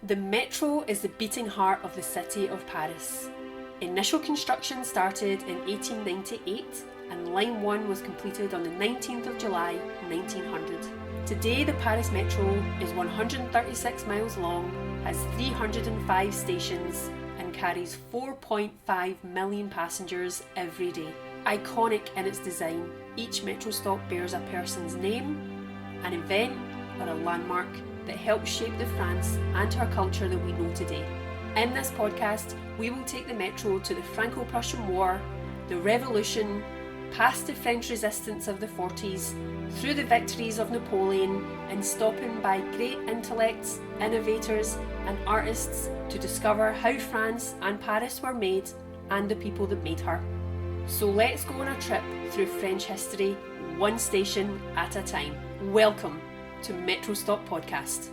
The metro is the beating heart of the city of Paris. Initial construction started in 1898 and Line 1 was completed on the 19th of July 1900. Today the Paris Metro is 136 miles long, has 305 stations and carries 4.5 million passengers every day. Iconic in its design, each metro stop bears a person's name, an event or a landmark that helped shape the France and her culture that we know today. In this podcast, we will take the metro to the Franco-Prussian War, the Revolution, past the French resistance of the 40s, through the victories of Napoleon, and stopping by great intellects, innovators and artists to discover how France and Paris were made and the people that made her. So let's go on a trip through French history, one station at a time. Welcome to Metro Stop Podcast.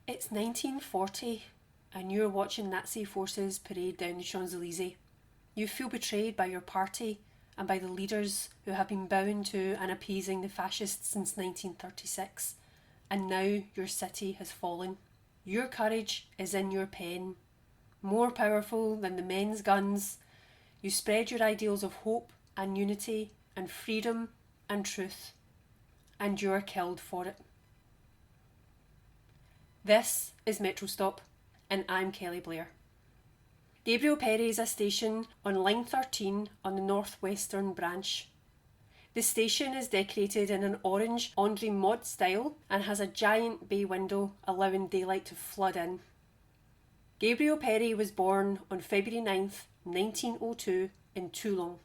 It's 1940 and you're watching Nazi forces parade down the Champs-Élysées. You feel betrayed by your party and by the leaders who have been bowing to and appeasing the fascists since 1936, and now your city has fallen. Your courage is in your pen. More powerful than the men's guns, you spread your ideals of hope and unity and freedom and truth, and you are killed for it. This is Metro Stop, and I'm Kelly Blair. Gabriel Peri is a station on Line 13 on the northwestern branch. The station is decorated in an orange André Maude style and has a giant bay window allowing daylight to flood in. Gabriel Peri was born on February 9th, 1902 in Toulon.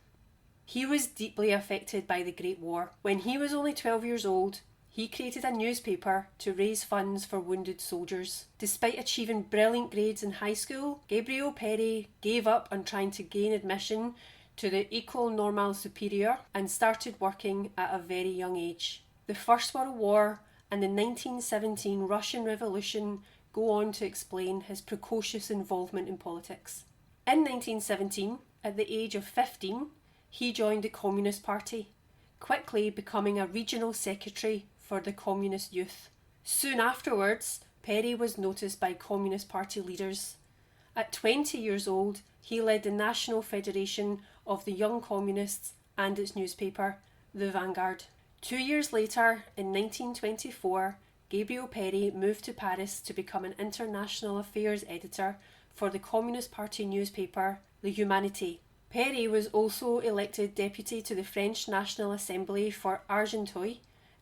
He was deeply affected by the Great War. When he was only 12 years old, he created a newspaper to raise funds for wounded soldiers. Despite achieving brilliant grades in high school, Gabriel Peri gave up on trying to gain admission to the École Normale Supérieure and started working at a very young age. The First World War and the 1917 Russian Revolution go on to explain his precocious involvement in politics. In 1917, at the age of 15, he joined the Communist Party, quickly becoming a regional secretary for the Communist Youth. Soon afterwards, Peri was noticed by Communist Party leaders. At 20 years old, he led the National Federation of the Young Communists and its newspaper, The Vanguard. 2 years later, in 1924, Gabriel Peri moved to Paris to become an international affairs editor for the Communist Party newspaper, Le Humanité. Peri was also elected deputy to the French National Assembly for Argenteuil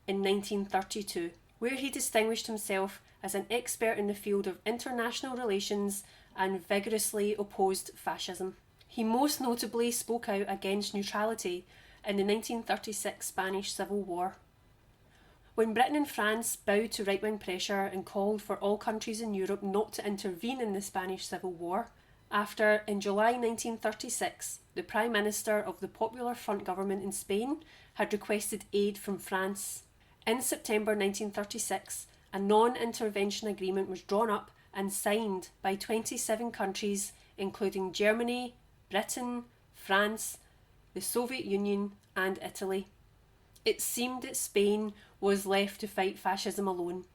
in 1932, where he distinguished himself as an expert in the field of international relations and vigorously opposed fascism. He most notably spoke out against neutrality in the 1936 Spanish Civil War. When Britain and France bowed to right-wing pressure and called for all countries in Europe not to intervene in the Spanish Civil War, after, in July 1936, the Prime Minister of the Popular Front government in Spain had requested aid from France. In September 1936, a non-intervention agreement was drawn up and signed by 27 countries, including Germany, Britain, France, the Soviet Union and Italy. It seemed that Spain was left to fight fascism alone.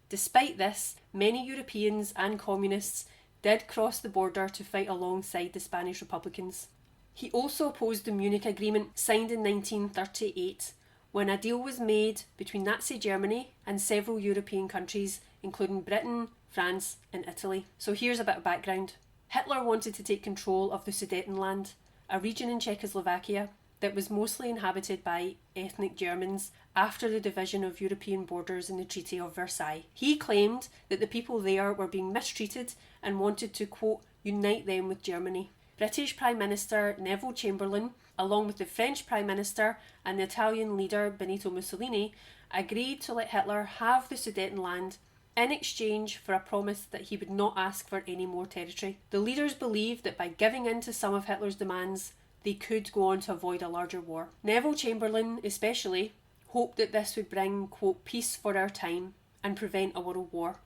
Despite this, many Europeans and communists did cross the border to fight alongside the Spanish Republicans. He also opposed the Munich Agreement signed in 1938, when a deal was made between Nazi Germany and several European countries, including Britain, France and Italy. So here's a bit of background. Hitler wanted to take control of the Sudetenland, a region in Czechoslovakia that was mostly inhabited by ethnic Germans after the division of European borders in the Treaty of Versailles. He claimed that the people there were being mistreated and wanted to, quote, unite them with Germany. British Prime Minister Neville Chamberlain, along with the French Prime Minister and the Italian leader Benito Mussolini, agreed to let Hitler have the Sudetenland in exchange for a promise that he would not ask for any more territory. The leaders believed that by giving in to some of Hitler's demands, they could go on to avoid a larger war. Neville Chamberlain, especially, hoped that this would bring, quote, peace for our time and prevent a world war.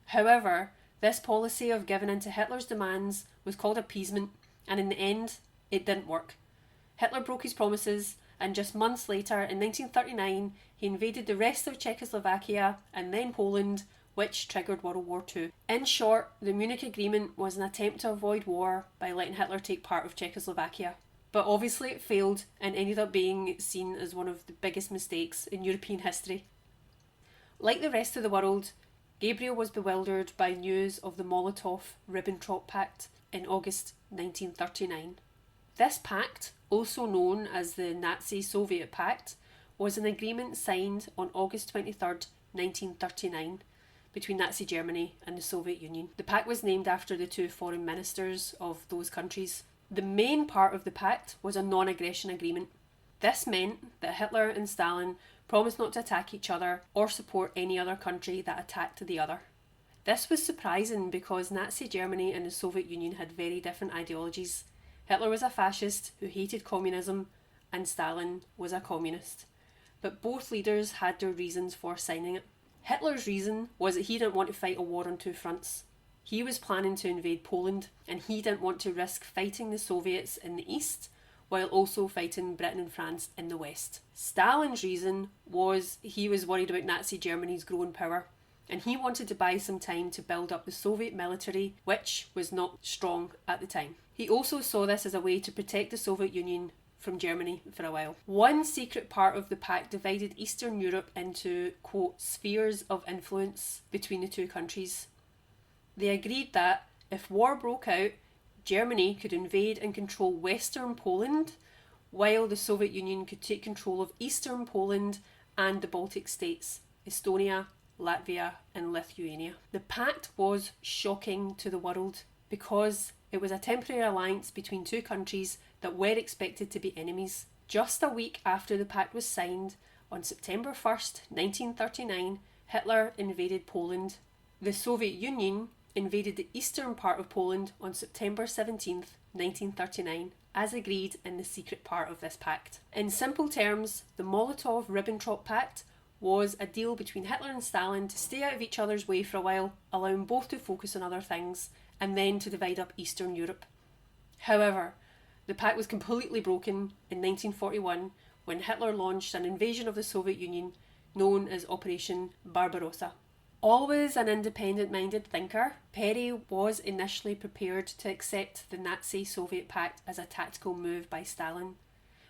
However, this policy of giving in to Hitler's demands was called appeasement, and in the end, it didn't work. Hitler broke his promises and just months later, in 1939, he invaded the rest of Czechoslovakia and then Poland, which triggered World War II. In short, the Munich Agreement was an attempt to avoid war by letting Hitler take part of Czechoslovakia. But obviously it failed and ended up being seen as one of the biggest mistakes in European history. Like the rest of the world, Gabriel was bewildered by news of the Molotov-Ribbentrop Pact in August 1939. This pact, also known as the Nazi-Soviet Pact, was an agreement signed on August 23rd, 1939, between Nazi Germany and the Soviet Union. The pact was named after the two foreign ministers of those countries. The main part of the pact was a non-aggression agreement. This meant that Hitler and Stalin promised not to attack each other or support any other country that attacked the other. This was surprising because Nazi Germany and the Soviet Union had very different ideologies. Hitler was a fascist who hated communism, and Stalin was a communist. But both leaders had their reasons for signing it. Hitler's reason was that he didn't want to fight a war on two fronts. He was planning to invade Poland, and he didn't want to risk fighting the Soviets in the east while also fighting Britain and France in the west. Stalin's reason was he was worried about Nazi Germany's growing power, and he wanted to buy some time to build up the Soviet military, which was not strong at the time. He also saw this as a way to protect the Soviet Union from Germany for a while. One secret part of the pact divided Eastern Europe into, quote, spheres of influence between the two countries. They agreed that if war broke out, Germany could invade and control Western Poland, while the Soviet Union could take control of Eastern Poland and the Baltic states, Estonia, Latvia and Lithuania. The pact was shocking to the world because it was a temporary alliance between two countries that were expected to be enemies. Just a week after the pact was signed, on September 1st, 1939, Hitler invaded Poland. The Soviet Union invaded the eastern part of Poland on September 17th, 1939, as agreed in the secret part of this pact. In simple terms, the Molotov-Ribbentrop Pact was a deal between Hitler and Stalin to stay out of each other's way for a while, allowing both to focus on other things, and then to divide up Eastern Europe. However, the pact was completely broken in 1941 when Hitler launched an invasion of the Soviet Union known as Operation Barbarossa. Always an independent-minded thinker, Peri was initially prepared to accept the Nazi-Soviet pact as a tactical move by Stalin,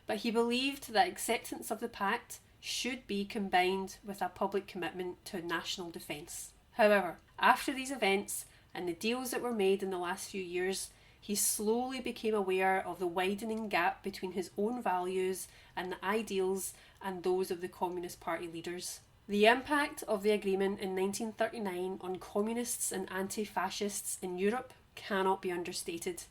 but he believed that acceptance of the pact should be combined with a public commitment to national defence. However, after these events and the deals that were made in the last few years, he slowly became aware of the widening gap between his own values and the ideals and those of the Communist Party leaders. The impact of the agreement in 1939 on communists and anti-fascists in Europe cannot be understated.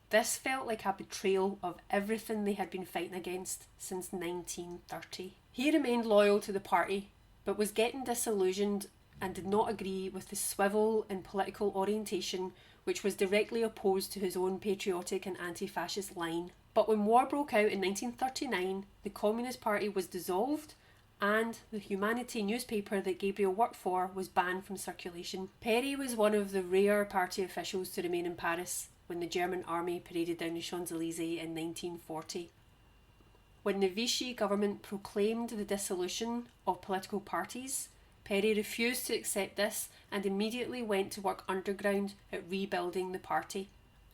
This felt like a betrayal of everything they had been fighting against since 1930. He remained loyal to the party, but was getting disillusioned and did not agree with the swivel and political orientation which was directly opposed to his own patriotic and anti-fascist line. But when war broke out in 1939, the Communist Party was dissolved and the Humanity newspaper that Gabriel worked for was banned from circulation. Peri was one of the rare party officials to remain in Paris when the German army paraded down the Champs-Élysées in 1940. When the Vichy government proclaimed the dissolution of political parties, Peri refused to accept this and immediately went to work underground at rebuilding the party.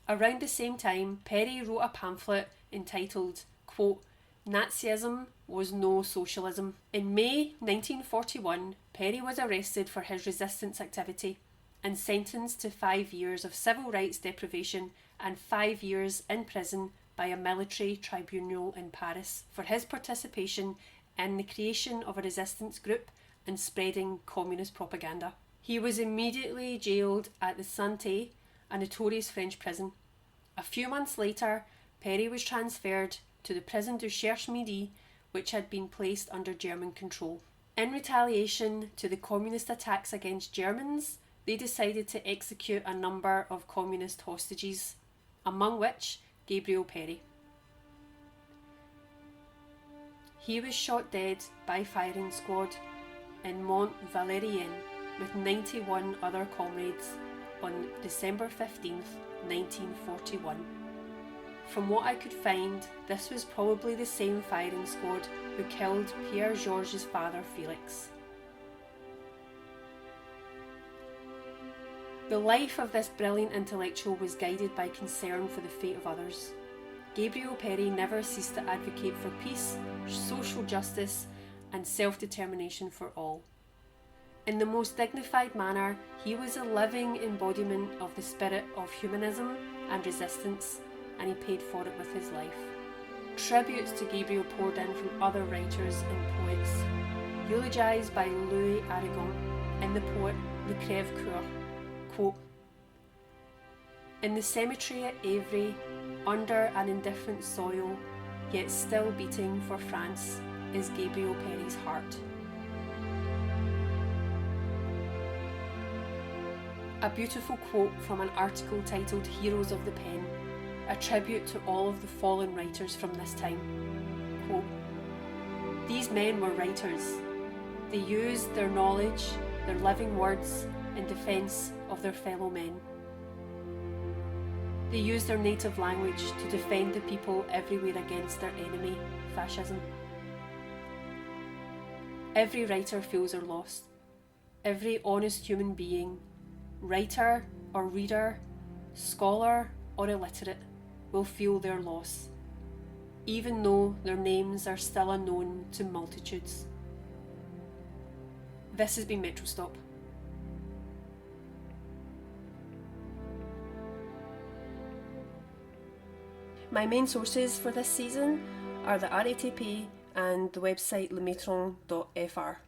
Around the same time, Peri wrote a pamphlet entitled, quote, Nazism was no socialism. In May 1941, Peri was arrested for his resistance activity and sentenced to 5 years of civil rights deprivation and 5 years in prison by a military tribunal in Paris for his participation in the creation of a resistance group and spreading communist propaganda. He was immediately jailed at the Santé, a notorious French prison. A few months later, Peri was transferred to the prison du Cherche-Midi, which had been placed under German control. In retaliation to the communist attacks against Germans, they decided to execute a number of communist hostages, among which Gabriel Peri. He was shot dead by firing squad in Mont Valérien with 91 other comrades on December 15th, 1941. From what I could find, this was probably the same firing squad who killed Pierre Georges' father, Felix. The life of this brilliant intellectual was guided by concern for the fate of others. Gabriel Peri never ceased to advocate for peace, social justice, and self-determination for all. In the most dignified manner, he was a living embodiment of the spirit of humanism and resistance, and he paid for it with his life. Tributes to Gabriel poured in from other writers and poets, eulogised by Louis Aragon in the poet Le Crève-Cœur. Quote, "In the cemetery at Évry, under an indifferent soil, yet still beating for France, is Gabriel Peri's heart." A beautiful quote from an article titled Heroes of the Pen, a tribute to all of the fallen writers from this time. Quote, "These men were writers. They used their knowledge, their living words, in defence of their fellow men. They used their native language to defend the people everywhere against their enemy, fascism. Every writer feels their loss. Every honest human being, writer or reader, scholar or illiterate, will feel their loss, even though their names are still unknown to multitudes." This has been Metro Stop. My main sources for this season are the RATP and the website lemetron.fr.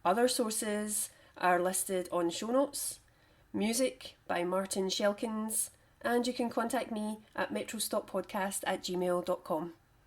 Other sources are listed on show notes. Music by Martin Shelkins, and you can contact me at metrostoppodcast@gmail.com.